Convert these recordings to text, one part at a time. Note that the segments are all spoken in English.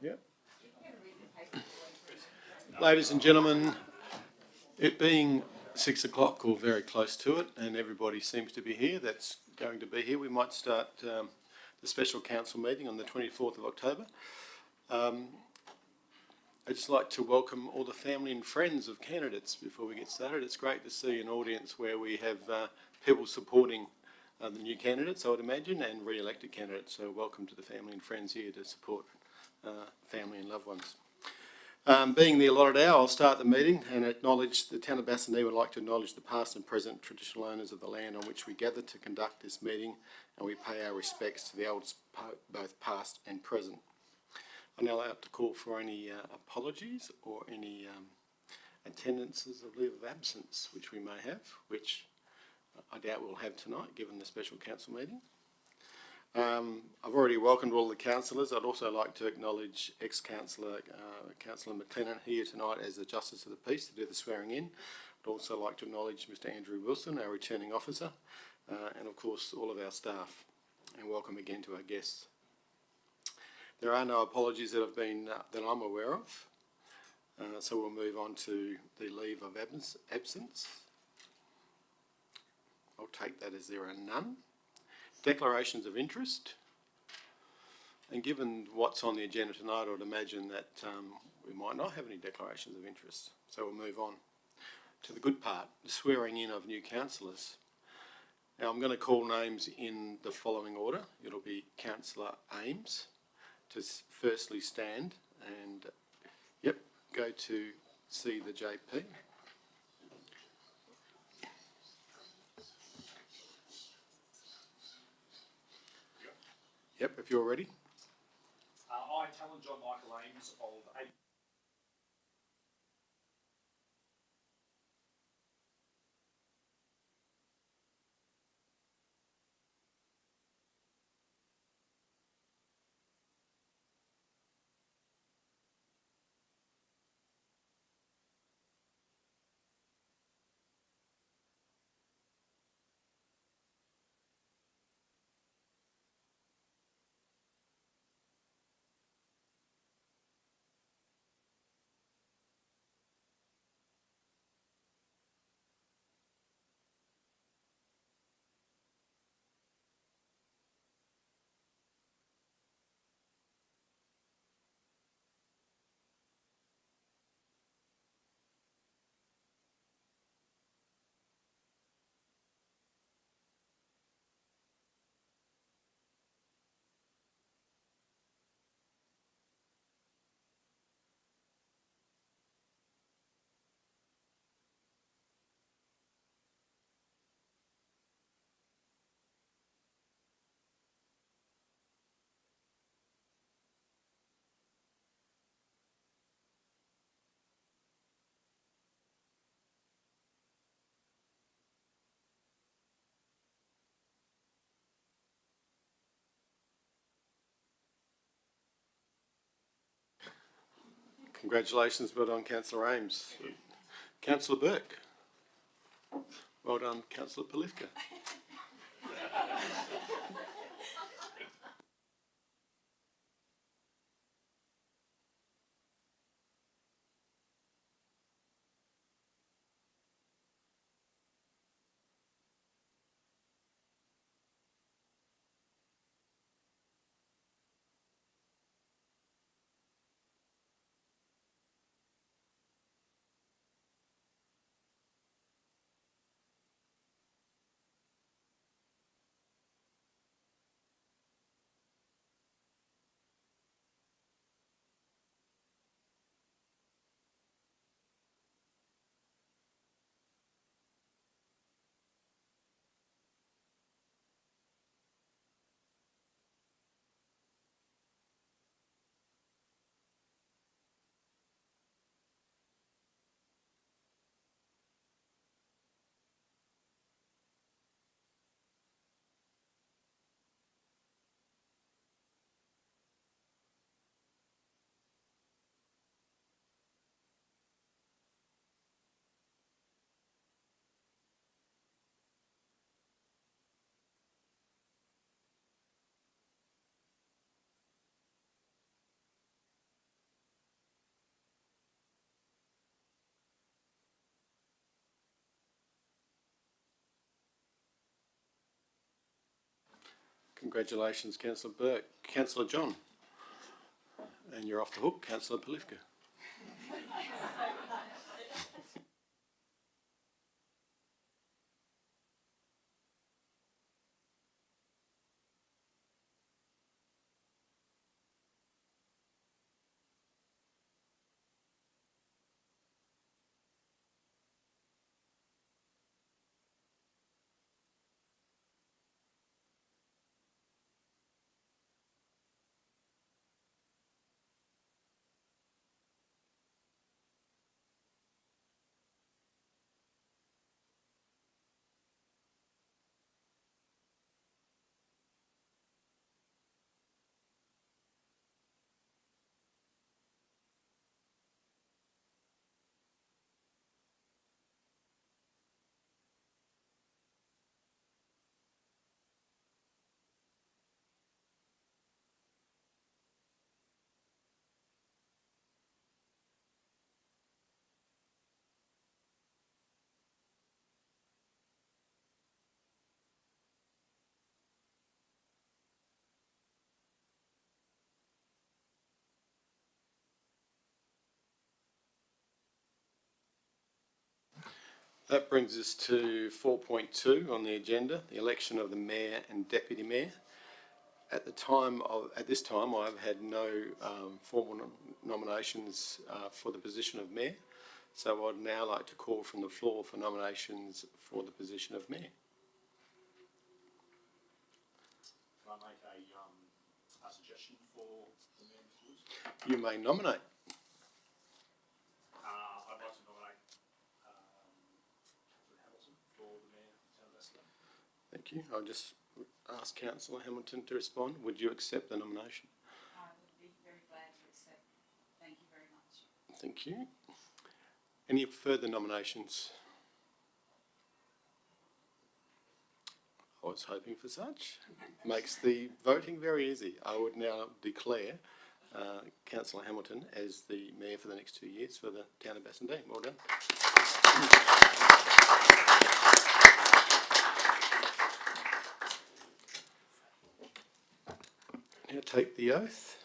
Yep. Ladies and gentlemen, it being 6 o'clock or very close to it, and everybody seems to be here that's going to be here, we might start the special council meeting on the 24th of October. I'd just like to welcome all the family and friends of candidates before we get started. It's great to see an audience where we have people supporting the new candidates, I would imagine, and re-elected candidates. So welcome to the family and friends here to support family and loved ones. Being the allotted hour, I'll start the meeting and acknowledge the town of Bassendean would like to acknowledge the past and present traditional owners of the land on which we gather to conduct this meeting, and we pay our respects to the elders, both past and present. I'm now allowed to call for any apologies or any attendances of leave of absence which we may have, which I doubt we'll have tonight given the special council meeting. I've already welcomed all the councillors. I'd also like to acknowledge ex-councillor Councillor McLennan here tonight as the Justice of the Peace to do the swearing in. I'd also like to acknowledge Mr Andrew Wilson, our returning officer, and of course all of our staff, and welcome again to our guests. There are no apologies that have been that I'm aware of, so we'll move on to the leave of absence. I'll take that as there are none. Declarations of interest, and given what's on the agenda tonight, I would imagine that we might not have any declarations of interest. So we'll move on to the good part, the swearing in of new councillors. Now I'm going to call names in the following order. It'll be Councillor Ames to firstly stand and, yep, go to see the JP. Yep, if you're ready. I, Talon John Michael Ames of Congratulations, well done, Councillor Ames. Councillor Burke. Well done, Councillor Polifka. Congratulations, Councillor Burke. Councillor John. And you're off the hook, Councillor Polifka. That brings us to 4.2 on the agenda, the election of the Mayor and Deputy Mayor. At this time, I've had no formal nominations for the position of Mayor, so I'd now like to call from the floor for nominations for the position of Mayor. Can I make a suggestion for the Mayor, Mr. Lewis? You may nominate. I'd like to nominate Councillor Hamilton for the Mayor of the Town of Bassendean. Thank you. I'll just ask Councillor Hamilton to respond. Would you accept the nomination? I would be very glad to accept. Thank you very much. Thank you. Any further nominations? I was hoping for such. Makes the voting very easy. I would now declare Councillor Hamilton as the Mayor for the next 2 years for the Town of Bassendean. Well done. Now take the oath.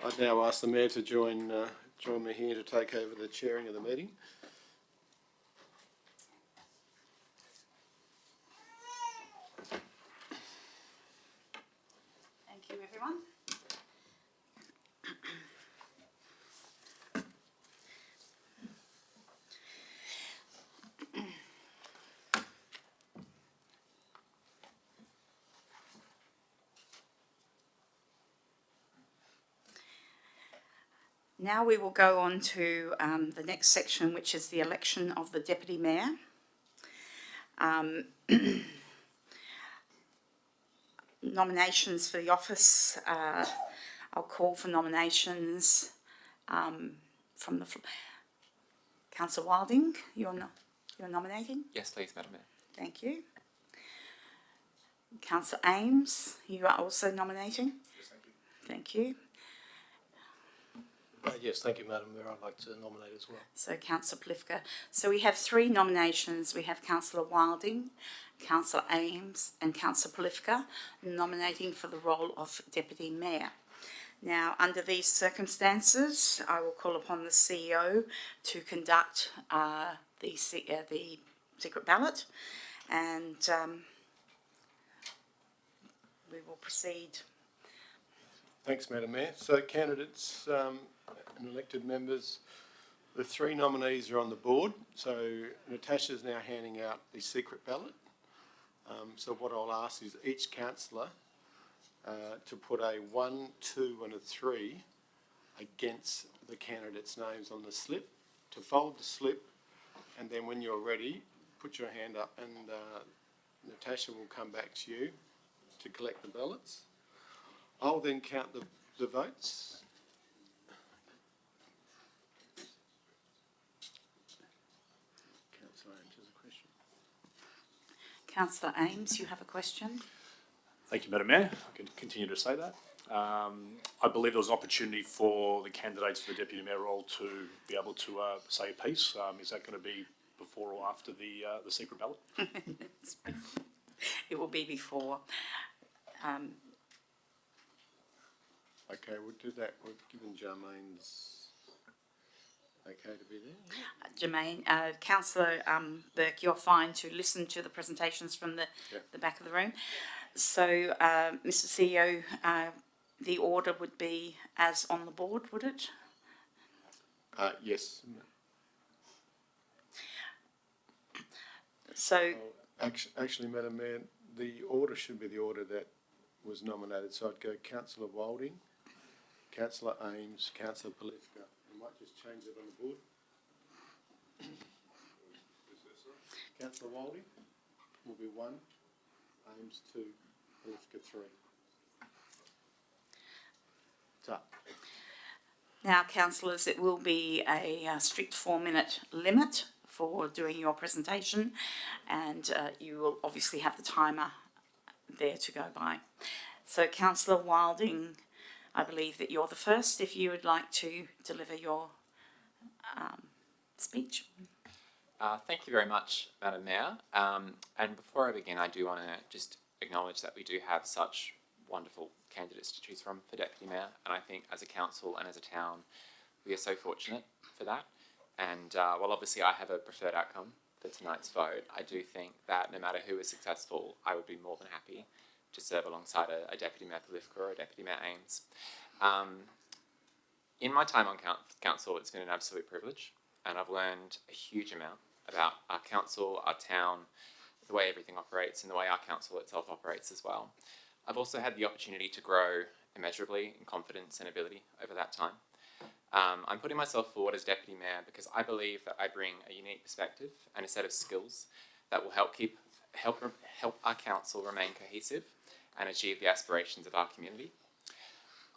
I'd now ask the Mayor to join me here to take over the chairing of the meeting. Thank you, everyone. Now we will go on to the next section, which is the election of the Deputy Mayor. Nominations for the office. I'll call for nominations from the floor. Councillor Wilding, you're you're nominating? Yes, please, Madam Mayor. Thank you. Councillor Ames, you are also nominating? Yes, thank you. Thank you. Yes, thank you, Madam Mayor. I'd like to nominate as well. So Councillor Plifka. So we have three nominations. We have Councillor Wilding, Councillor Ames and Councillor Plifka nominating for the role of Deputy Mayor. Now, under these circumstances, I will call upon the CEO to conduct the secret ballot, and we will proceed. Thanks, Madam Mayor. So candidates and elected members, the three nominees are on the board. So Natasha's now handing out the secret ballot. So what I'll ask is each councillor to put a 1, 2 and a 3 against the candidates' names on the slip, to fold the slip, and then when you're ready, put your hand up and Natasha will come back to you to collect the ballots. I'll then count the votes. Councillor Ames has a question. Councillor Ames, you have a question? Thank you, Madam Mayor. I can continue to say that. I believe there was an opportunity for the candidates for the Deputy Mayor role to be able to say a piece. Is that going to be before or after the secret ballot? It will be before. Okay, we'll do that. We've given Jermaine's okay to be there. Jermaine, Councillor Burke, you're fine to listen to the presentations from the back of the room. So, Mr. CEO, the order would be as on the board, would it? Yes. So, Actually, Madam Mayor, the order should be the order that was nominated. So I'd go Councillor Wilding, Councillor Ames, Councillor Palifka. I might just change it on the board. Councillor Wilding will be 1, Ames 2, Palifka 3. It's up. now, councillors, it will be a strict 4-minute limit for doing your presentation, and you will obviously have the timer there to go by. So, Councillor Wilding, I believe that you're the first, if you would like to deliver your speech. Thank you very much, Madam Mayor. And before I begin, I do want to just acknowledge that we do have such wonderful candidates to choose from for Deputy Mayor, and I think as a council and as a town, we are so fortunate for that. And while obviously I have a preferred outcome for tonight's vote, I do think that no matter who is successful, I would be more than happy to serve alongside a Deputy Mayor Palifka or a Deputy Mayor Ames. In my time on council, it's been an absolute privilege, and I've learned a huge amount about our council, our town, the way everything operates, and the way our council itself operates as well. I've also had the opportunity to grow immeasurably in confidence and ability over that time. I'm putting myself forward as Deputy Mayor because I believe that I bring a unique perspective and a set of skills that will help our council remain cohesive and achieve the aspirations of our community.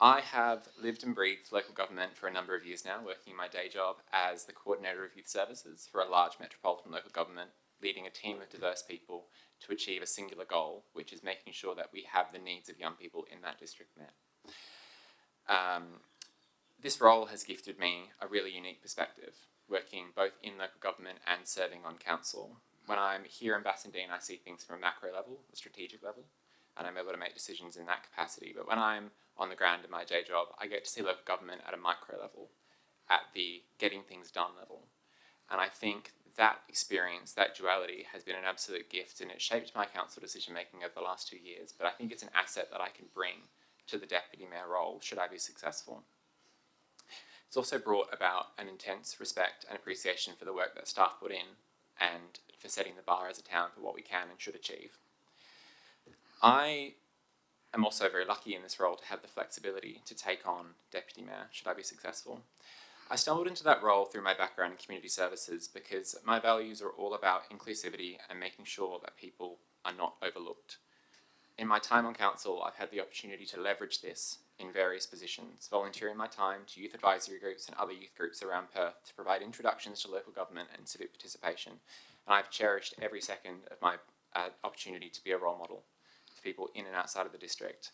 I have lived and breathed local government for a number of years now, working my day job as the Coordinator of Youth Services for a large metropolitan local government, leading a team of diverse people to achieve a singular goal, which is making sure that we have the needs of young people in that district met. This role has gifted me a really unique perspective, working both in local government and serving on council. When I'm here in Bassendean, I see things from a macro level, a strategic level, and I'm able to make decisions in that capacity. But when I'm on the ground in my day job, I get to see local government at a micro level, at the getting things done level. And I think that experience, that duality, has been an absolute gift, and it's shaped my council decision making over the last 2 years. But I think it's an asset that I can bring to the Deputy Mayor role, should I be successful. It's also brought about an intense respect and appreciation for the work that staff put in and for setting the bar as a town for what we can and should achieve. I am also very lucky in this role to have the flexibility to take on Deputy Mayor, should I be successful. I stumbled into that role through my background in community services because my values are all about inclusivity and making sure that people are not overlooked. In my time on council, I've had the opportunity to leverage this in various positions, volunteering my time to youth advisory groups and other youth groups around Perth to provide introductions to local government and civic participation, and I've cherished every second of my opportunity to be a role model to people in and outside of the district.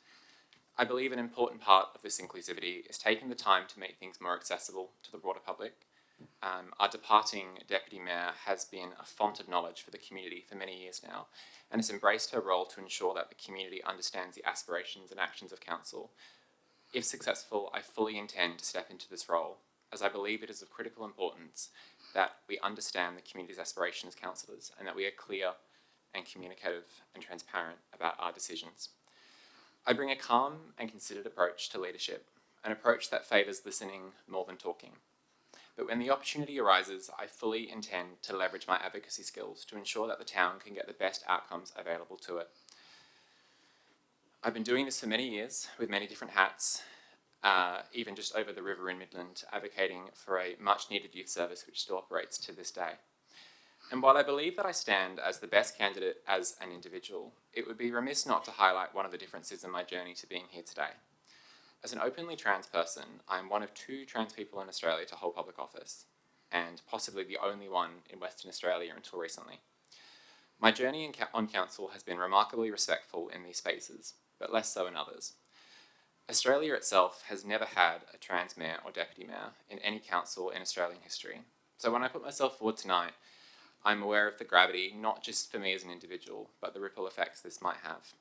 I believe an important part of this inclusivity is taking the time to make things more accessible to the broader public. Our departing Deputy Mayor has been a font of knowledge for the community for many years now, and has embraced her role to ensure that the community understands the aspirations and actions of Council. If successful, I fully intend to step into this role, as I believe it is of critical importance that we understand the community's aspirations as councillors, and that we are clear and communicative and transparent about our decisions. I bring a calm and considered approach to leadership, an approach that favours listening more than talking. But when the opportunity arises, I fully intend to leverage my advocacy skills to ensure that the town can get the best outcomes available to it. I've been doing this for many years with many different hats, even just over the river in Midland, advocating for a much needed youth service which still operates to this day. And while I believe that I stand as the best candidate as an individual, it would be remiss not to highlight one of the differences in my journey to being here today. As an openly trans person, I am one of 2 trans people in Australia to hold public office, and possibly the only one in Western Australia until recently. My journey on council has been remarkably respectful in these spaces, but less so in others. Australia itself has never had a trans mayor or deputy mayor in any council in Australian history. So when I put myself forward tonight, I'm aware of the gravity, not just for me as an individual, but the ripple effects this might have.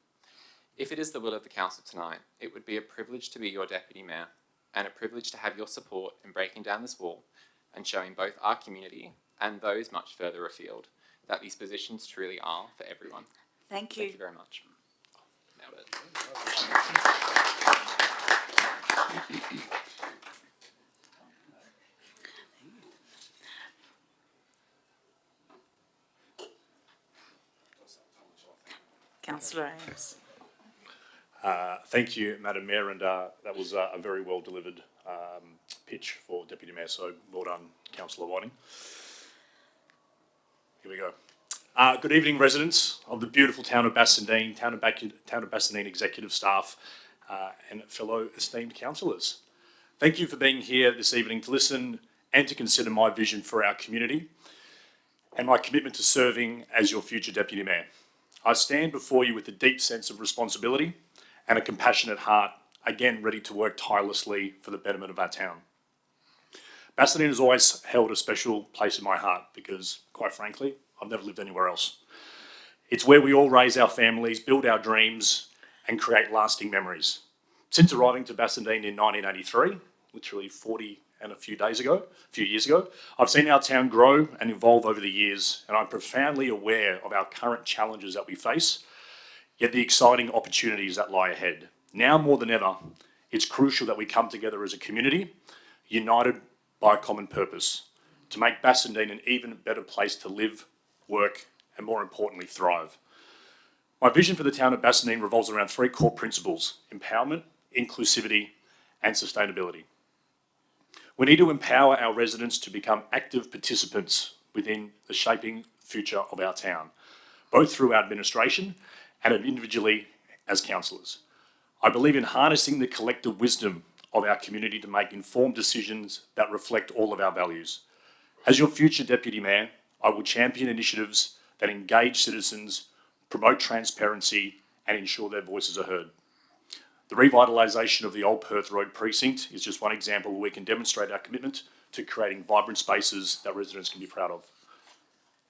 If it is the will of the council tonight, it would be a privilege to be your deputy mayor, and a privilege to have your support in breaking down this wall and showing both our community and those much further afield that these positions truly are for everyone. Thank you. Thank you very much. Nailed it. Councillor Ames. Thank you, Madam Mayor, and that was a very well delivered pitch for Deputy Mayor, so well done, Councillor Whiting. Here we go. Good evening, residents of the beautiful town of Bassendean, town of Bassendean executive staff, and fellow esteemed councillors. Thank you for being here this evening to listen and to consider my vision for our community and my commitment to serving as your future Deputy Mayor. I stand before you with a deep sense of responsibility and a compassionate heart, again ready to work tirelessly for the betterment of our town. Bassendean has always held a special place in my heart because, quite frankly, I've never lived anywhere else. It's where we all raise our families, build our dreams, and create lasting memories. Since arriving to Bassendean in 1983, literally 40 and a few years ago, I've seen our town grow and evolve over the years, and I'm profoundly aware of our current challenges that we face, yet the exciting opportunities that lie ahead. Now more than ever, it's crucial that we come together as a community, united by a common purpose, to make Bassendean an even better place to live, work, and more importantly, thrive. My vision for the town of Bassendean revolves around 3 core principles: empowerment, inclusivity, and sustainability. We need to empower our residents to become active participants within the shaping future of our town, both through our administration and individually as councillors. I believe in harnessing the collective wisdom of our community to make informed decisions that reflect all of our values. As your future Deputy Mayor, I will champion initiatives that engage citizens, promote transparency, and ensure their voices are heard. The revitalisation of the Old Perth Road precinct is just one example where we can demonstrate our commitment to creating vibrant spaces that residents can be proud of.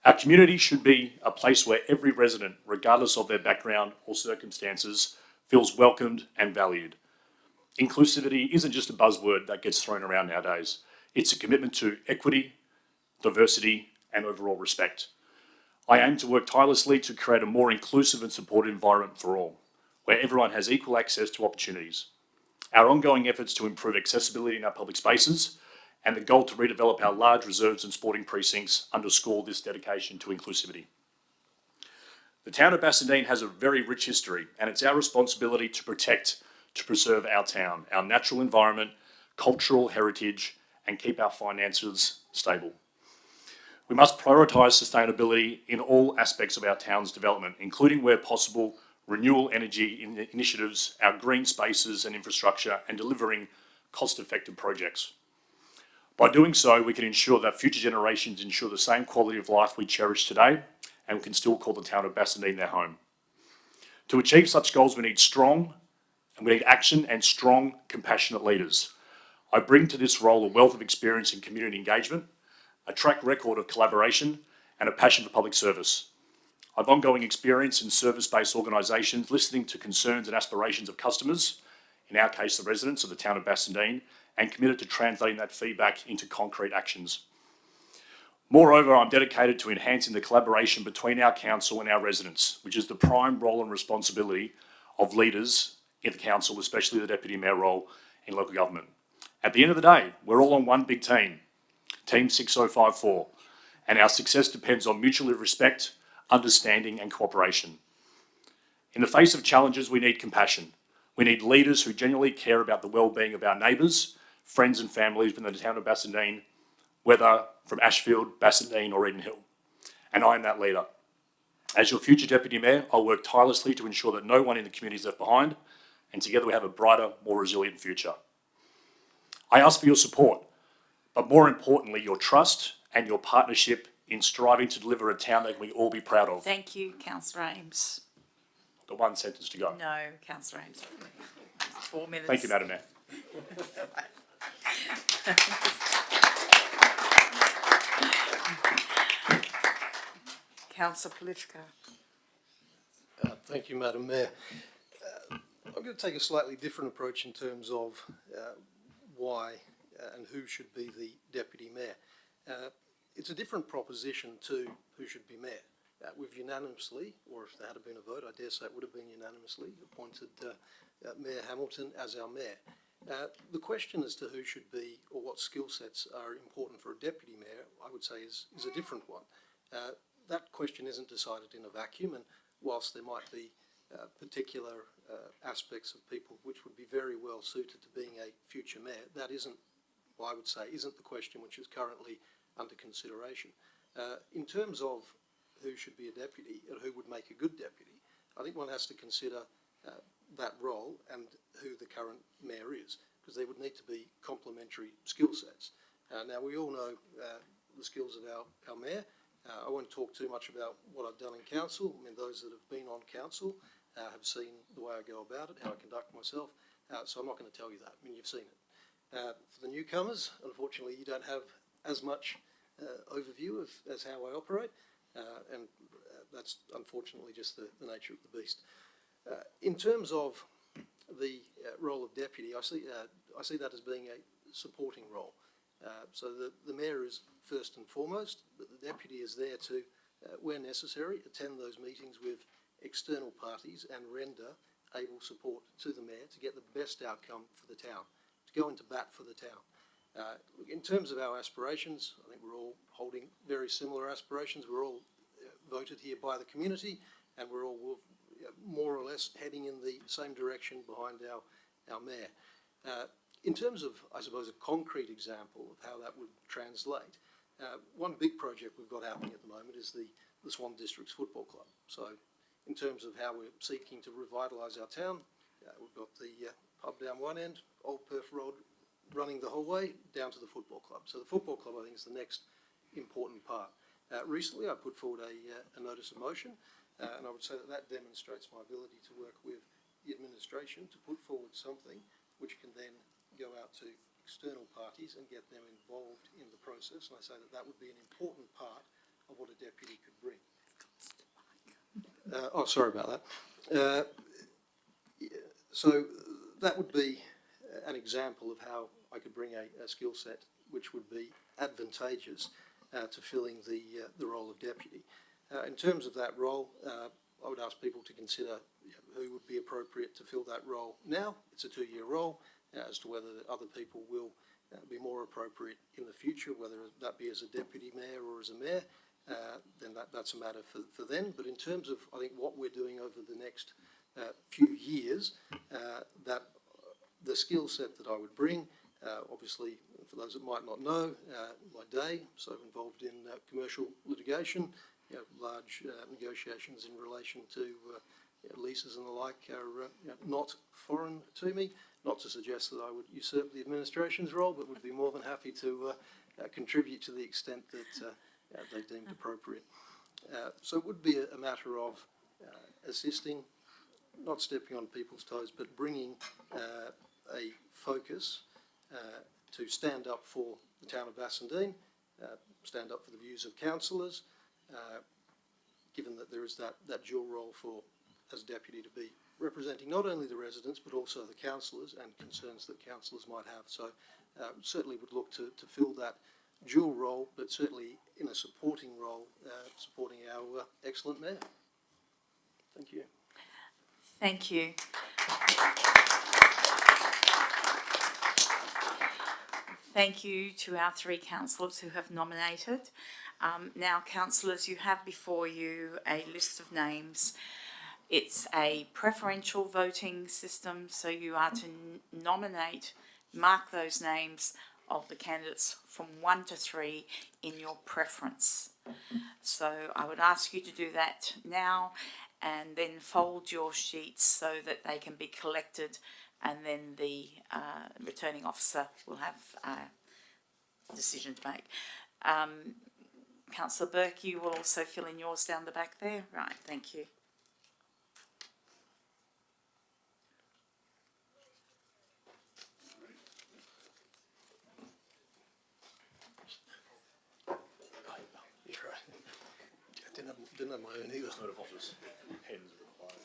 Our community should be a place where every resident, regardless of their background or circumstances, feels welcomed and valued. Inclusivity isn't just a buzzword that gets thrown around nowadays. It's a commitment to equity, diversity, and overall respect. I aim to work tirelessly to create a more inclusive and supportive environment for all, where everyone has equal access to opportunities. Our ongoing efforts to improve accessibility in our public spaces and the goal to redevelop our large reserves and sporting precincts underscore this dedication to inclusivity. The town of Bassendean has a very rich history, and it's our responsibility to protect, to preserve our town, our natural environment, cultural heritage, and keep our finances stable. We must prioritise sustainability in all aspects of our town's development, including where possible, renewable energy initiatives, our green spaces and infrastructure, and delivering cost-effective projects. By doing so, we can ensure that future generations ensure the same quality of life we cherish today, and we can still call the town of Bassendean their home. To achieve such goals, we need action and strong, compassionate leaders. I bring to this role a wealth of experience in community engagement, a track record of collaboration, and a passion for public service. I have ongoing experience in service-based organisations, listening to concerns and aspirations of customers, in our case the residents of the town of Bassendean, and committed to translating that feedback into concrete actions. Moreover, I'm dedicated to enhancing the collaboration between our council and our residents, which is the prime role and responsibility of leaders in the council, especially the deputy mayor role in local government. At the end of the day, we're all on one big team, Team 6054, and our success depends on mutual respect, understanding and cooperation. In the face of challenges, we need compassion. We need leaders who genuinely care about the well-being of our neighbours, friends and families within the town of Bassendean, whether from Ashfield, Bassendean or Eden Hill. And I am that leader. As your future Deputy Mayor, I'll work tirelessly to ensure that no one in the community is left behind, and together we have a brighter, more resilient future. I ask for your support, but more importantly, your trust and your partnership in striving to deliver a town that we can all be proud of. Thank you, Councillor Ames. Got one sentence to go. No, Councillor Ames. 4 minutes. Thank you, Madam Mayor. Councillor Polifka. Thank you, Madam Mayor. I'm going to take a slightly different approach in terms of why and who should be the Deputy Mayor. It's a different proposition to who should be Mayor. We've unanimously, or if there had been a vote, I dare say it would have been unanimously, appointed Mayor Hamilton as our Mayor. The question as to who should be or what skill sets are important for a Deputy Mayor, I would say is a different one. That question isn't decided in a vacuum, and whilst there might be particular aspects of people which would be very well suited to being a future mayor, that isn't, well, I would say, isn't the question which is currently under consideration. In terms of who should be a deputy and who would make a good deputy, I think one has to consider that role and who the current mayor is, because there would need to be complementary skill sets. Now, we all know the skills of our mayor. I won't talk too much about what I've done in council. I mean, those that have been on council have seen the way I go about it, how I conduct myself. So I'm not going to tell you that. I mean, you've seen it. For the newcomers, unfortunately, you don't have as much overview as how I operate, and that's unfortunately just the nature of the beast. In terms of the role of deputy, I see that as being a supporting role. So the mayor is first and foremost, but the deputy is there to, where necessary, attend those meetings with external parties and render able support to the mayor to get the best outcome for the town, to go into bat for the town. In terms of our aspirations, I think we're all holding very similar aspirations. We're all voted here by the community, and we're all more or less heading in the same direction behind our mayor. In terms of, I suppose, a concrete example of how that would translate, one big project we've got happening at the moment is the Swan Districts Football Club. So in terms of how we're seeking to revitalise our town, we've got the pub down one end, Old Perth Road running the whole way down to the football club. So the football club, I think, is the next important part. Recently I put forward a notice of motion, and I would say that demonstrates my ability to work with the administration to put forward something which can then go out to external parties and get them involved in the process. And I say that would be an important part of what a deputy could bring. Sorry about that. So that would be an example of how I could bring a skill set which would be advantageous to filling the role of deputy. In terms of that role, I would ask people to consider who would be appropriate to fill that role now. It's a 2-year role. As to whether other people will be more appropriate in the future, whether that be as a deputy mayor or as a mayor, then that's a matter for them. But in terms of, I think, what we're doing over the next few years, that the skill set that I would bring, obviously, for those that might not know, my day, so involved in commercial litigation, large negotiations in relation to leases and the like are not foreign to me. Not to suggest that I would usurp the administration's role, but would be more than happy to contribute to the extent that they deemed appropriate. So it would be a matter of assisting, not stepping on people's toes, but bringing a focus to stand up for the town of Bassendean, stand up for the views of councillors, given that there is that dual role for, as deputy, to be representing not only the residents but also the councillors and concerns that councillors might have. So certainly would look to fill that dual role, but certainly in a supporting role, supporting our excellent mayor. Thank you. Thank you. Thank you to our three councillors who have nominated. Now, councillors, you have before you a list of names. It's a preferential voting system, so you are to nominate, mark those names of the candidates from 1 to 3 in your preference. So I would ask you to do that now and then fold your sheets so that they can be collected, and then the returning officer will have a decision to make. Councillor Burke, you will also fill in yours down the back there. Right, thank you. Didn't have my own either. Note of office, pens required.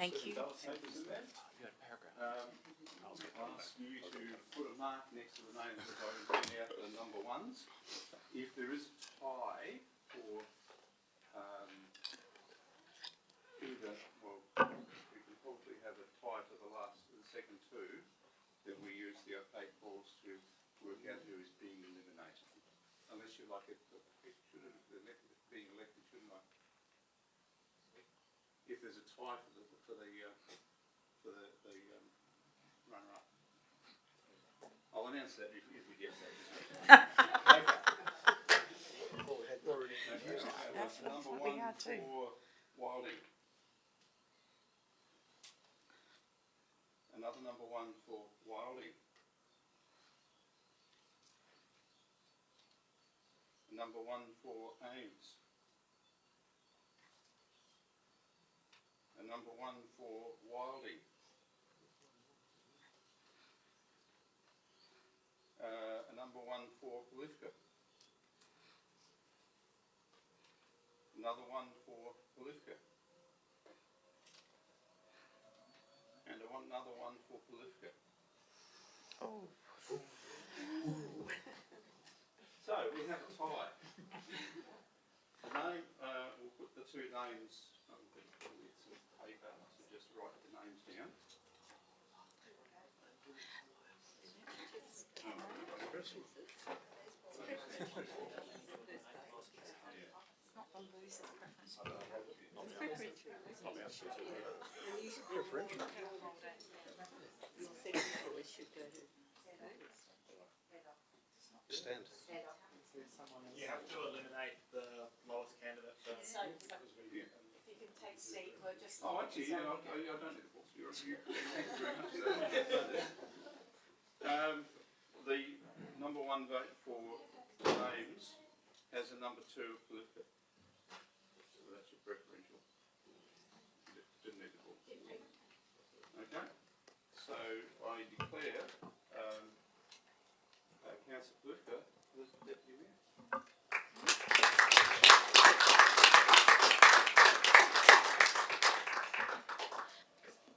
Thank you. I'll ask you to put a mark next to the names that I've written out, the number ones. If there is a tie for either, well, we can probably have a tie for the second two, then we use the 8 balls to work out who is being eliminated. Unless you like it should have being elected, shouldn't I? If there's a tie for the runner-up, I'll announce that if we get that. Number 1 for Wilding. Another number 1 for Wilding. Number 1 for Ames. A number 1 for Wilding. A number 1 for Polifka. Another 1 for Polifka. And another 1 for Polifka. Oh. So we have a tie. Name, we'll put the two names. With some paper, so just write the names down. Not the loser's preference. Stand. You have to eliminate the lowest candidate first. So, if you can take seat, we're just... Oh, actually, yeah, I don't need the books. Thank you very much. The number 1 vote for Ames has a number 2 of Polifka. So that's your preferential. Didn't need the books. Okay. So I declare Councillor Polifka the deputy mayor.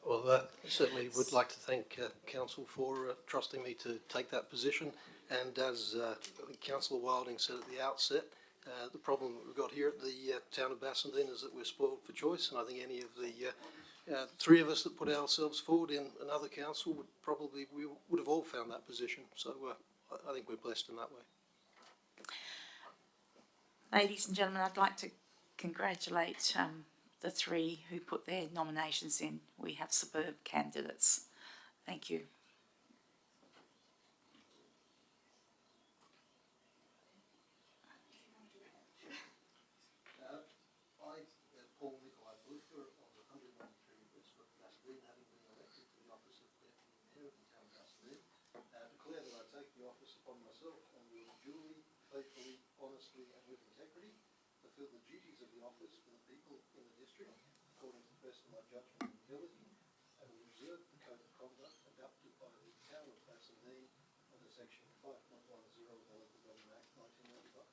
Well, certainly would like to thank Council for trusting me to take that position. And as Councillor Wilding said at the outset, The problem that we've got here at the town of Bassendean is that we're spoiled for choice, and I think any of the three of us that put ourselves forward in another council we would have all found that position. So I think we're blessed in that way. Ladies and gentlemen, I'd like to congratulate the three who put their nominations in. We have superb candidates. Thank you. Paul Nikolai Blufka of the 193 Westbrook Bassendean, having been elected to the office of Deputy Mayor of the town of Bassendean, declare that I take the office upon myself and will duly, faithfully, honestly and with integrity fulfil the duties of the office for the people in the district according to the best of my judgment and ability, and will observe the code of conduct adopted by the town of Bassendean under section 5.10 of the Local Government Act 1995.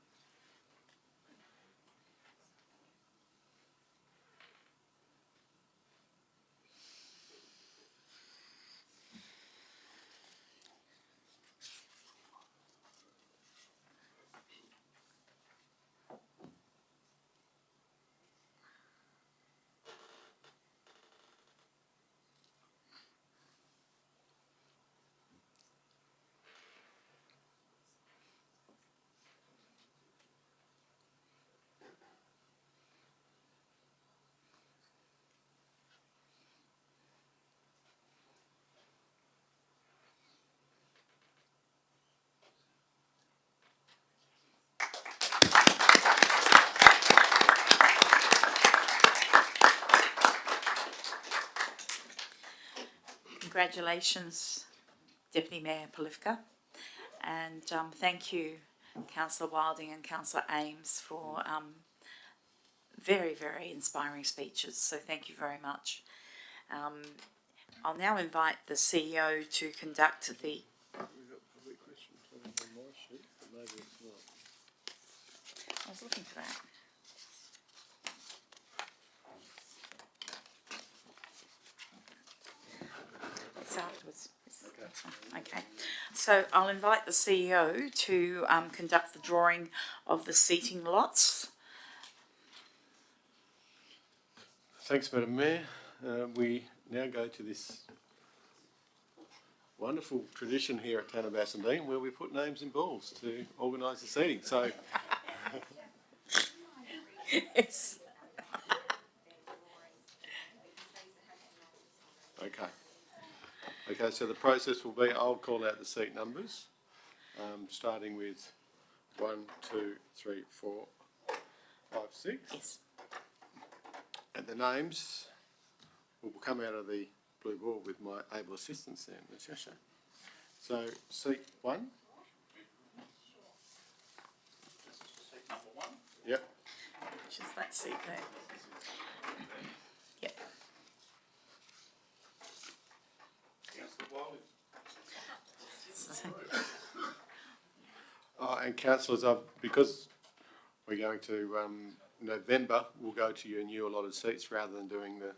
Congratulations, Deputy Mayor Polifka, and thank you, Councillor Wilding and Councillor Ames, for very, very inspiring speeches, so thank you very much. I'll now invite the CEO to conduct the... We've got public questions on my sheet, but maybe it's not. I was looking for that. It's afterwards. Okay. So I'll invite the CEO to conduct the drawing of the seating lots. Thanks, Madam Mayor. We now go to this wonderful tradition here at Town of Bassendean where we put names in balls to organise the seating. So, Yes. okay. Okay, so the process will be I'll call out the seat numbers, starting with 1, 2, 3, 4, 5, 6. Yes. And the names will come out of the blue ball with my able assistants there, Natasha. So, seat 1. Seat number 1. Yep. Just that seat there. Yep. And councillors, because we're going to November, we'll go to your new allotted seats rather than doing the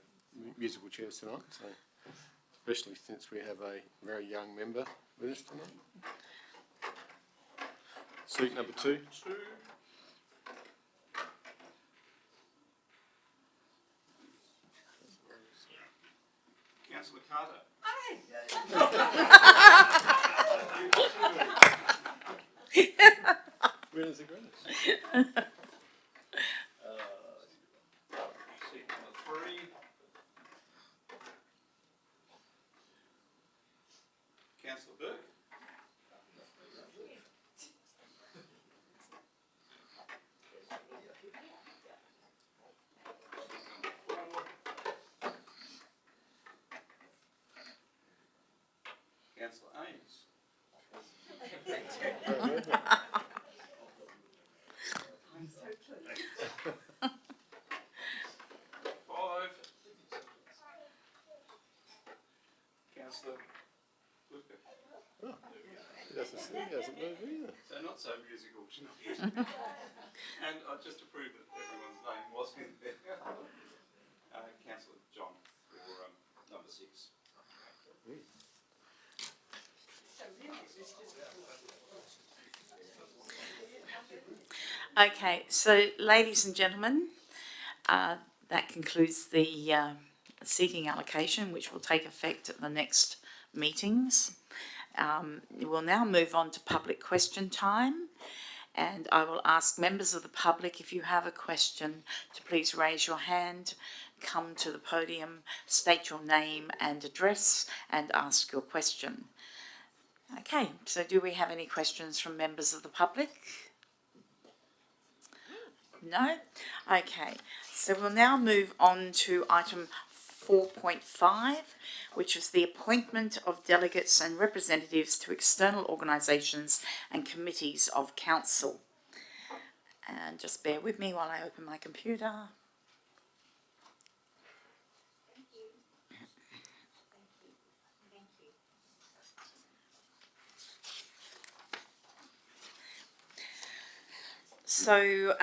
musical chairs tonight. So, especially since we have a very young member with us tonight. Seat number 2. Councillor Carter. Where does it go? Seat number 3. Councillor Burke. Councillor Ames. 5. Councillor Blufka. He doesn't move either. So not so musical tonight. And just to prove that everyone's name was in there, Councillor John for number 6. Okay, so ladies and gentlemen, that concludes the seating allocation, which will take effect at the next meetings. We'll now move on to public question time, and I will ask members of the public, if you have a question, to please raise your hand, come to the podium, state your name and address, and ask your question. Okay, so do we have any questions from members of the public? No? Okay, so we'll now move on to item 4.5, which is the appointment of delegates and representatives to external organisations and committees of council. And just bear with me while I open my computer. So,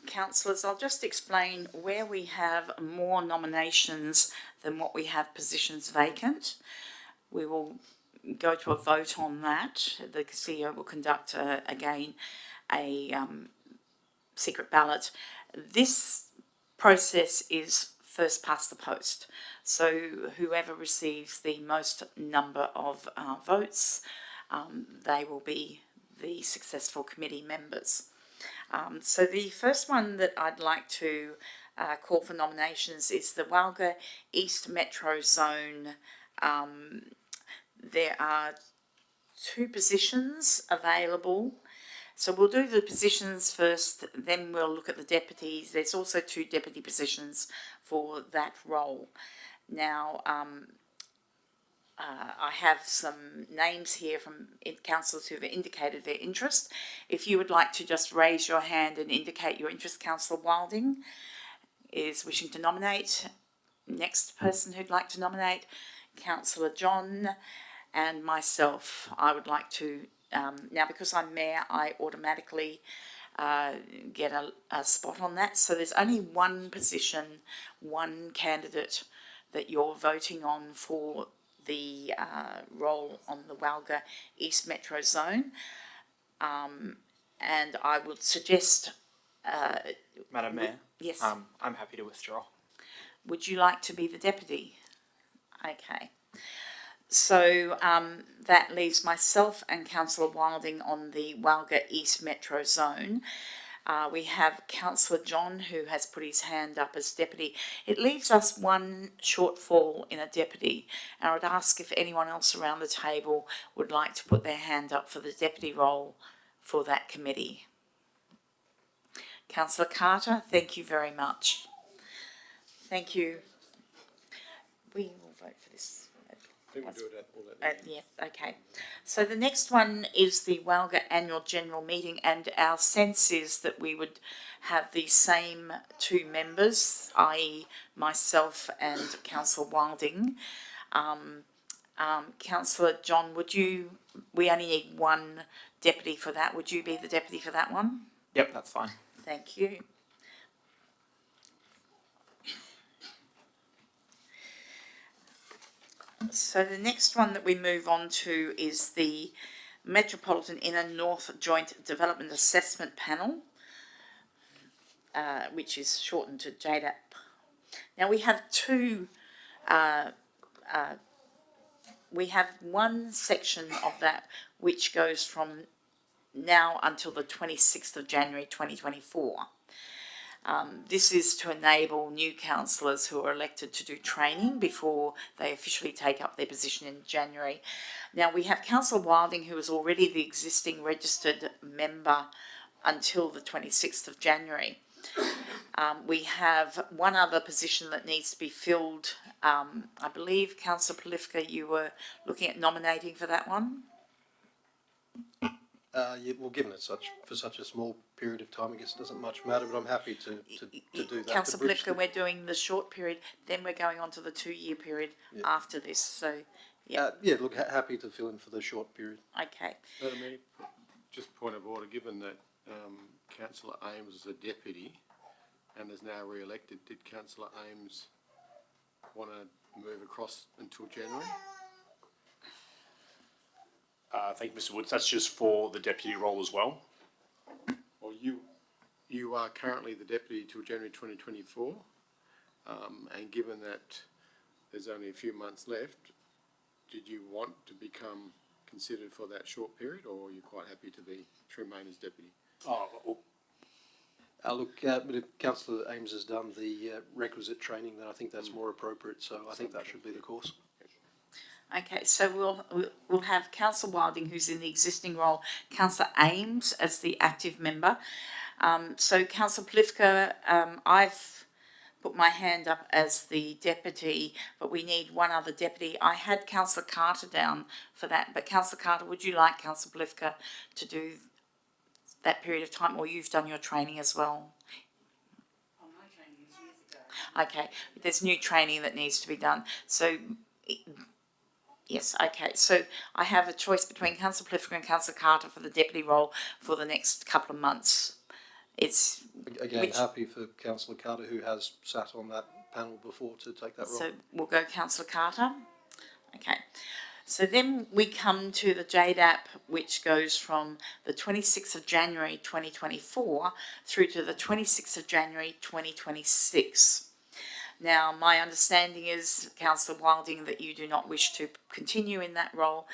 councillors, I'll just explain where we have more nominations than what we have positions vacant. We will go to a vote on that. The CEO will conduct again a secret ballot. This process is first past the post. So whoever receives the most number of votes, they will be the successful committee members. So the first one that I'd like to call for nominations is the Walga East Metro Zone. There are 2 positions available. So we'll do the positions first, then we'll look at the deputies. There's also 2 deputy positions for that role. Now, I have some names here from councillors who have indicated their interest. If you would like to just raise your hand and indicate your interest, Councillor Wilding is wishing to nominate. Next person who'd like to nominate, Councillor John, and myself. I would like to, now because I'm mayor, I automatically get a spot on that. So there's only 1 position, 1 candidate that you're voting on for the role on the Walga East Metro Zone. And I would suggest... Madam Mayor? Yes. I'm happy to withdraw. Would you like to be the deputy? Okay. So that leaves myself and Councillor Wilding on the Walga East Metro Zone. We have Councillor John, who has put his hand up as deputy. It leaves us 1 shortfall in a deputy, and I would ask if anyone else around the table would like to put their hand up for the deputy role for that committee. Councillor Carter, thank you very much. Thank you. We will vote for this. I think we'll do it at all that. Yeah, okay. So the next one is the Walga Annual General Meeting, and our sense is that we would have the same 2 members, i.e. myself and Councillor Wilding. Councillor John, we only need 1 deputy for that. Would you be the deputy for that one? Yep, that's fine. Thank you. So the next one that we move on to is the Metropolitan Inner North Joint Development Assessment Panel, which is shortened to JDAP. Now we have 2, we have 1 section of that which goes from now until the 26th of January 2024. This is to enable new councillors who are elected to do training before they officially take up their position in January. Now we have Councillor Wilding, who is already the existing registered member until the 26th of January. We have 1 other position that needs to be filled. I believe, Councillor Polifka, you were looking at nominating for that one? Yeah, well, given it for such a small period of time, I guess it doesn't much matter, but I'm happy to do that. Councillor Polifka, we're doing the short period, then we're going on to the 2-year period after this, so, yeah. Yeah, look, happy to fill in for the short period. Okay. Madam Mayor, just point of order, given that Councillor Ames is a deputy and is now re-elected, did Councillor Ames want to move across until January? Thank you, Mr. Woods. That's just for the deputy role as well. Well, you are currently the deputy till January 2024, and given that there's only a few months left, did you want to become considered for that short period, or are you quite happy to remain as deputy? Look, but if Councillor Ames has done the requisite training, then I think that's more appropriate, so I think that should be the course. Okay, so we'll have Councillor Wilding, who's in the existing role, Councillor Ames as the active member. So Councillor Plifka, I've put my hand up as the deputy, but we need one other deputy. I had Councillor Carter down for that, but Councillor Carter, would you like Councillor Plifka to do that period of time, or you've done your training as well? Oh, my training is years ago. Okay, there's new training that needs to be done. So, yes, okay. So I have a choice between Councillor Plifka and Councillor Carter for the deputy role for the next couple of months. It's Again, happy for Councillor Carter, who has sat on that panel before, to take that role. So we'll go Councillor Carter. Okay. So then we come to the JDAP, which goes from the 26th of January 2024 through to the 26th of January 2026. Now, my understanding is, Councillor Wilding, that you do not wish to continue in that role.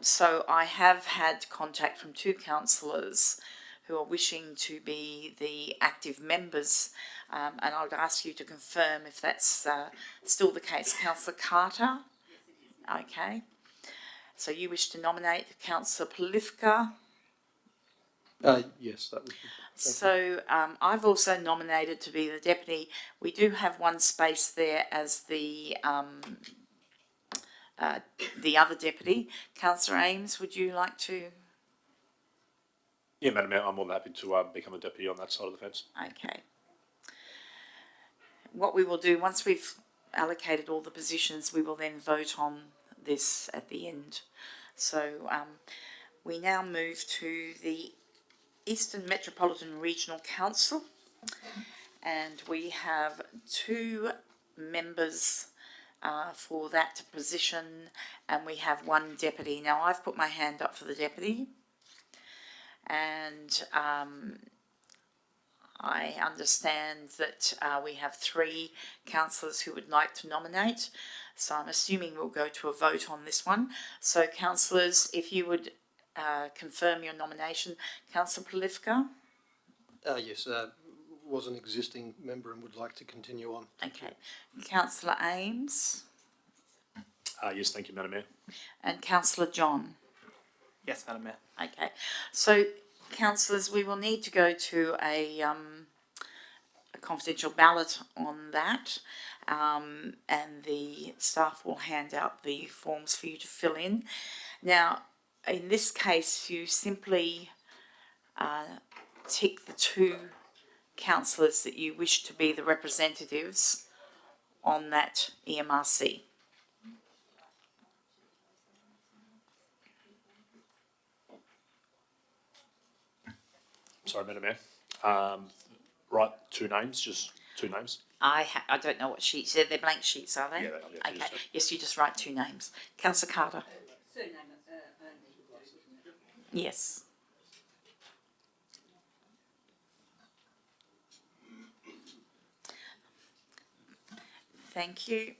So I have had contact from two councillors who are wishing to be the active members, and I would ask you to confirm if that's still the case. Councillor Carter? Okay. So you wish to nominate Councillor Plifka? Yes, that would be. So I've also nominated to be the deputy. We do have one space there as the other deputy. Councillor Ames, would you like to? Yeah, Madam Mayor, I'm more than happy to become a deputy on that side of the fence. Okay. What we will do, once we've allocated all the positions, we will then vote on this at the end. So we now move to the Eastern Metropolitan Regional Council, and we have two members for that position, and we have one deputy. Now, I've put my hand up for the deputy, and I understand that we have three councillors who would like to nominate, so I'm assuming we'll go to a vote on this one. So, councillors, if you would confirm your nomination. Councillor Plifka? Yes, was an existing member and would like to continue on. Okay. Councillor Ames? Yes, thank you, Madam Mayor. And Councillor John? Yes, Madam Mayor. Okay. So, councillors, we will need to go to a confidential ballot on that, and the staff will hand out the forms for you to fill in. Now, in this case, you simply tick the two councillors that you wish to be the representatives on that EMRC. Sorry, Madam Mayor. Right, two names, just two names. I don't know what sheets, they're blank sheets, are they? Yeah, they are, yeah, Okay, yes, you just write two names. Councillor Carter? Yes. Thank you.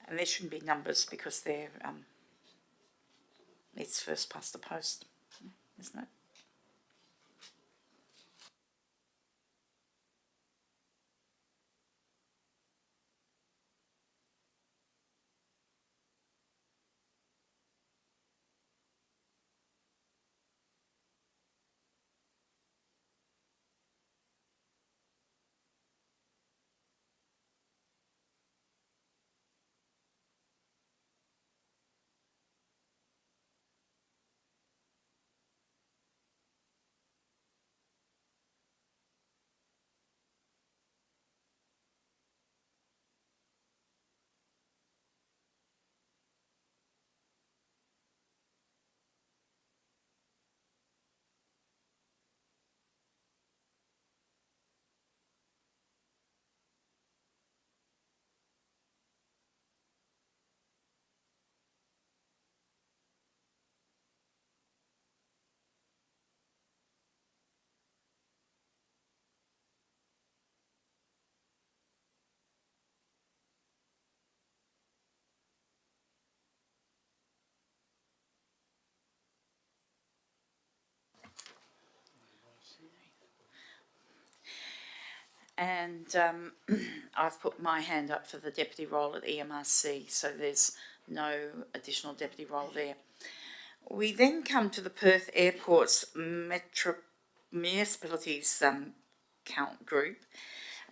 And there shouldn't be numbers because they're, it's first past the post, isn't it? And I've put my hand up for the deputy role at EMRC, so there's no additional deputy role there. We then come to the Perth Airport's municipalities count group.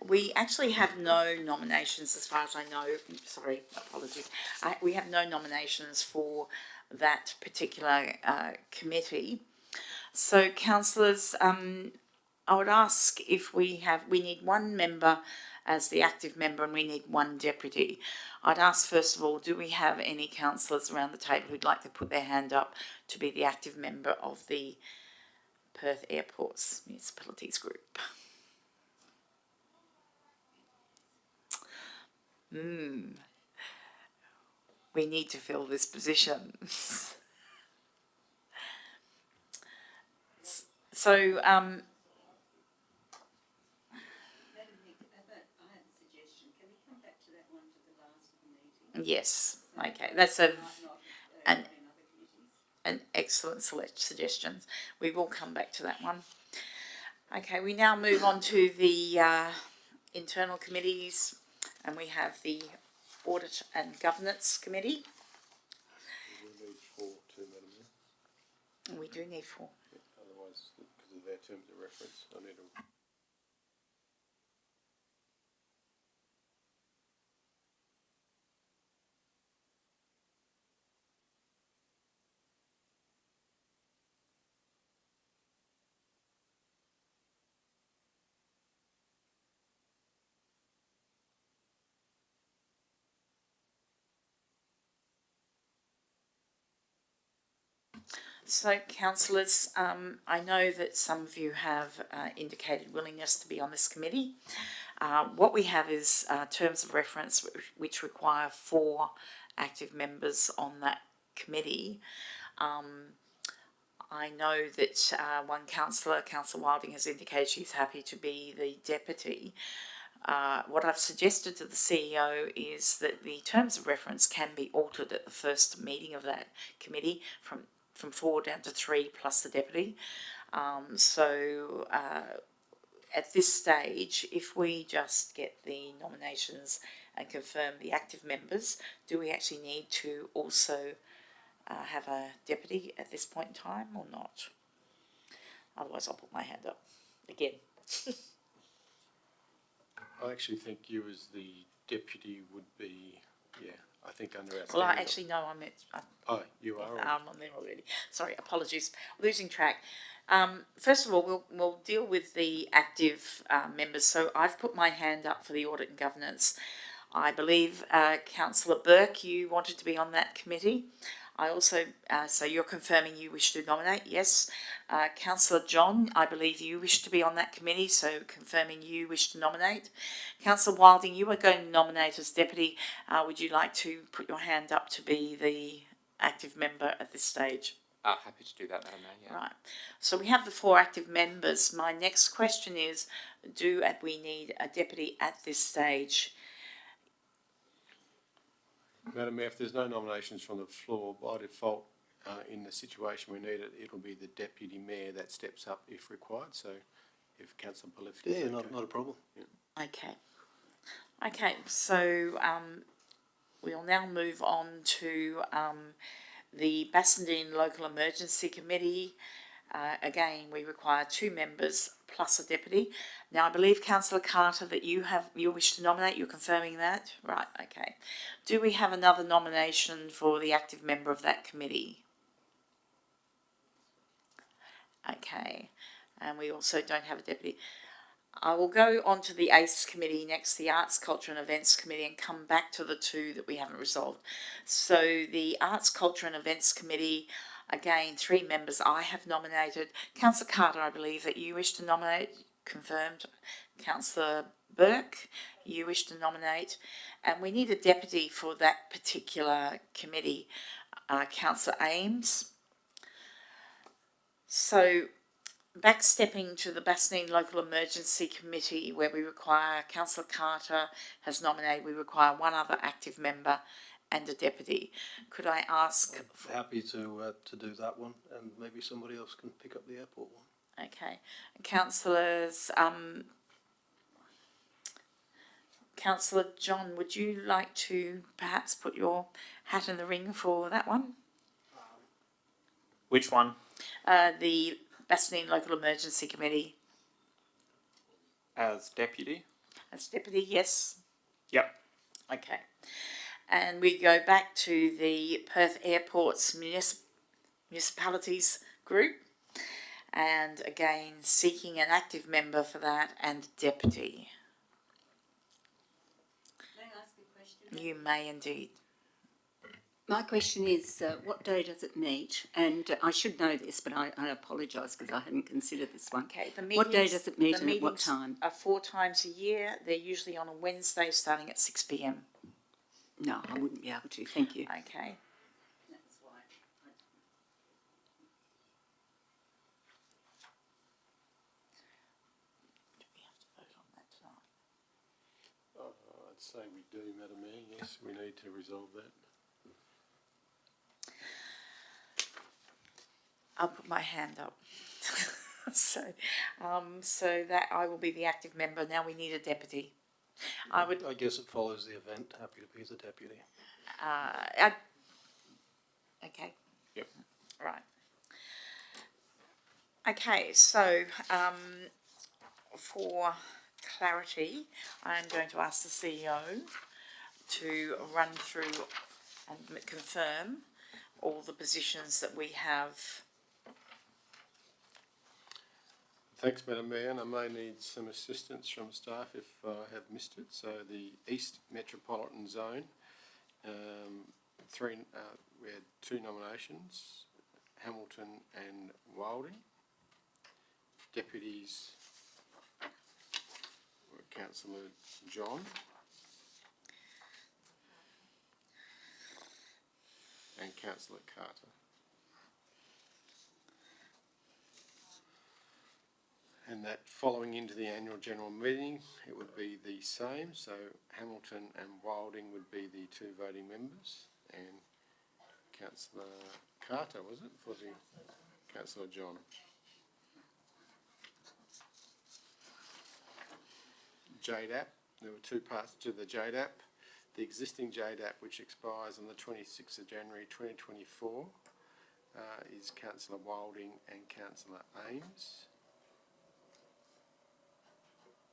We actually have no nominations as far as I know. Sorry, apologies. We have no nominations for that particular committee. So, councillors, I would ask if we need one member as the active member and we need one deputy. I'd ask first of all, do we have any councillors around the table who'd like to put their hand up to be the active member of the Perth Airports Municipalities Group? We need to fill this position. So, I have a suggestion. Can we come back to that one to the last meeting? yes, okay, that's an excellent suggestion. We will come back to that one. Okay, we now move on to the internal committees, and we have the Audit and Governance Committee. We need 4 too, Madam Mayor. We do need 4. Otherwise, because of their terms of reference, I need to. So, councillors, I know that some of you have indicated willingness to be on this committee. What we have is terms of reference which require 4 active members on that committee. I know that one councillor, Councillor Wilding, has indicated she's happy to be the deputy. What I've suggested to the CEO is that the terms of reference can be altered at the first meeting of that committee from 4 down to 3 plus the deputy. So at this stage, if we just get the nominations and confirm the active members, do we actually need to also have a deputy at this point in time or not? Otherwise, I'll put my hand up again. I actually think you as the deputy would be, I think under our. Well, I actually know Oh, you are. I'm on there already. Sorry, apologies. Losing track. First of all, we'll deal with the active members. So I've put my hand up for the Audit and Governance. I believe Councillor Burke, you wanted to be on that committee. I also, so you're confirming you wish to nominate, yes. Councillor John, I believe you wish to be on that committee, so confirming you wish to nominate. Councillor Wilding, you are going to nominate as deputy. Would you like to put your hand up to be the active member at this stage? Happy to do that, Madam Mayor, yeah. Right. So we have the 4 active members. My next question is, do we need a deputy at this stage? Madam Mayor, if there's no nominations from the floor, by default, in the situation we need it, it'll be the deputy mayor that steps up if required. So, if Councillor Bolifka. Yeah, not a problem. Yeah. Okay. Okay, so we'll now move on to the Bassendean Local Emergency Committee. Again, we require 2 members plus a deputy. Now, I believe, Councillor Carter, that you wish to nominate. You're confirming that? Right, okay. Do we have another nomination for the active member of that committee? Okay, and we also don't have a deputy. I will go on to the ACE committee next, the Arts, Culture and Events Committee, and come back to the 2 that we haven't resolved. So the Arts, Culture and Events Committee, again, 3 members I have nominated. Councillor Carter, I believe that you wish to nominate, confirmed. Councillor Burke, you wish to nominate. And we need a deputy for that particular committee, Councillor Ames. So, backstepping to the Bassendean Local Emergency Committee, where we require, Councillor Carter has nominated, we require 1 other active member and a deputy. Could I ask? Happy to do that one, and maybe somebody else can pick up the airport one. Okay, councillors, Councillor John, would you like to perhaps put your hat in the ring for that one? Which one? The Bassendean Local Emergency Committee. As deputy? As deputy, yes. Yep. Okay. And we go back to the Perth Airport's municipalities group. And again, seeking an active member for that and deputy. May I ask a question? You may indeed. My question is, what day does it meet? And I should know this, but I apologise because I hadn't considered this one. Okay, the What day meetings- does it meet the and at what meetings time? Are 4 times a year. They're usually on a Wednesday starting at 6 p.m. No, I wouldn't be able to. Thank you. Okay. That's why. Do we have to vote on that tonight? I'd say we do, Madam Mayor, yes, we need to resolve that. I'll put my hand up. so that I will be the active member. Now we need a deputy. I would. I guess it follows the event. Happy to be the deputy. Okay. Yep. Right. Okay, so for clarity, I am going to ask the CEO to run through and confirm all the positions that we have. Thanks, Madam Mayor, and I may need some assistance from staff if I have missed it. So the East Metropolitan Zone, we had 2 nominations, Hamilton and Wilding. Deputies were Councillor John and Councillor Carter. And that following into the annual general meeting, it would be the same. So Hamilton and Wilding would be the 2 voting members, and Councillor Carter, was it, for the Councillor John? JDAP, there were 2 parts to the JDAP. The existing JDAP, which expires on the 26th of January 2024, is Councillor Wilding and Councillor Ames.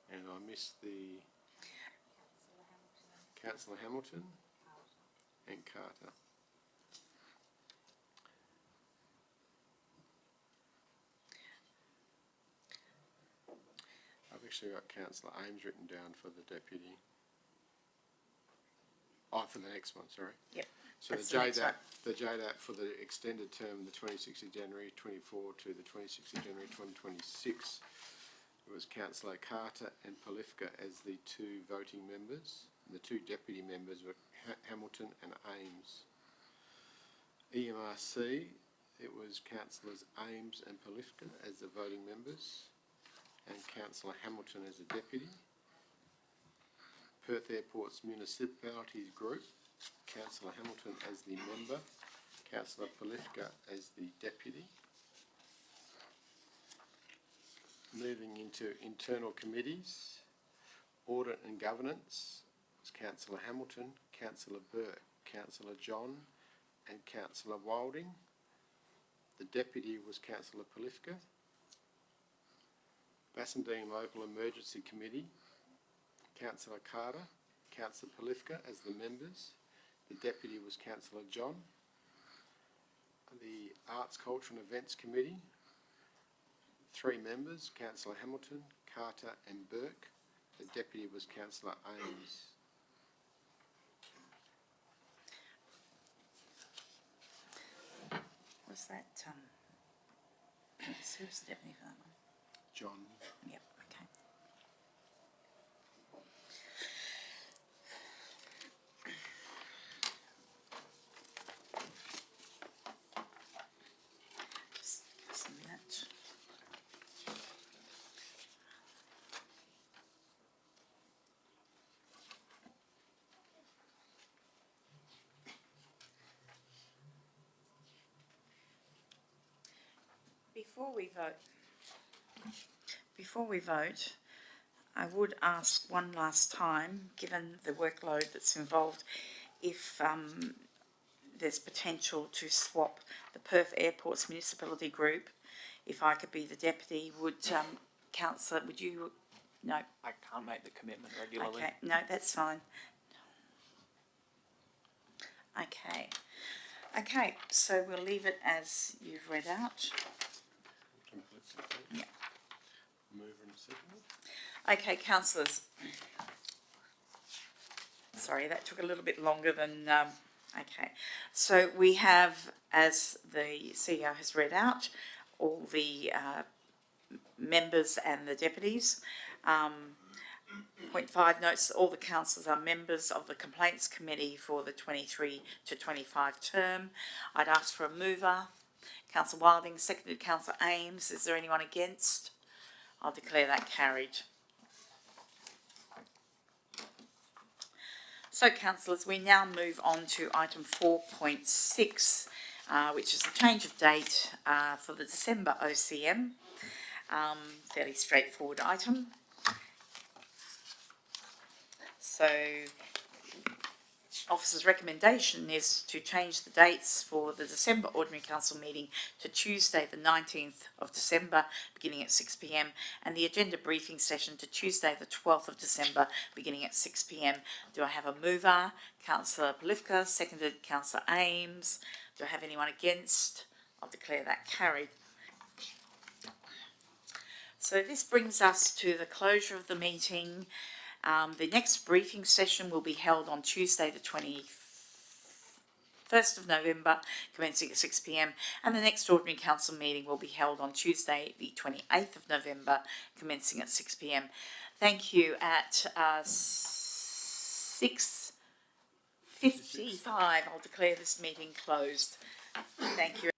And I missed the Councillor Hamilton and Carter. I've actually got Councillor Ames written down for the deputy. Oh, for the next one, sorry. Yep. So That's the next one. the JDAP for the extended term, the 26th of January 24 to the 26th of January 2026. It was Councillor Carter and Polifka as the 2 voting members. And the 2 deputy members were Hamilton and Ames. EMRC, it was Councillors Ames and Polifka as the voting members, and Councillor Hamilton as the deputy. Perth Airport's Municipalities Group, Councillor Hamilton as the member, Councillor Polifka as the deputy. Moving into internal committees, audit and governance was Councillor Hamilton, Councillor Burke, Councillor John and Councillor Wilding. The deputy was Councillor Polifka. Bassendean Local Emergency Committee, Councillor Carter, Councillor Polifka as the members. The deputy was Councillor John. The Arts, Culture and Events Committee, 3 members, Councillor Hamilton, Carter and Burke. The deputy was Councillor Ames. Was that who's the deputy for that one? John. Yep. Okay. Just give us a minute. Before we vote, I would ask one last time, given the workload that's involved, if there's potential to swap the Perth Airports Municipality Group. If I could be the deputy, would councillor, would you? No. I can't make the commitment regularly. Okay, no, that's fine. Okay. Okay, so we'll leave it as you've read out. Yeah. Mover and seconder. Okay, councillors. Sorry, that took a little bit longer than, okay. So we have, as the CEO has read out, all the members and the deputies. Point 5 notes that all the councillors are members of the Complaints Committee for the 23 to 25 term. I'd ask for a mover. Councillor Wilding, seconded Councillor Ames. Is there anyone against? I'll declare that carried. So, councillors, we now move on to item 4.6, which is the change of date for the December OCM. Fairly straightforward item. So, officer's recommendation is to change the dates for the December Ordinary Council meeting to Tuesday the 19th of December beginning at 6 p.m, and the agenda briefing session to Tuesday the 12th of December beginning at 6 p.m. Do I have a mover? Councillor Polifka, seconded Councillor Ames. Do I have anyone against? I'll declare that carried. So this brings us to the closure of the meeting. The next briefing session will be held on Tuesday the 21st of November, commencing at 6 p.m, and the next Ordinary Council meeting will be held on Tuesday the 28th of November, commencing at 6 p.m. Thank you. At 6:55, I'll declare this meeting closed. Thank you.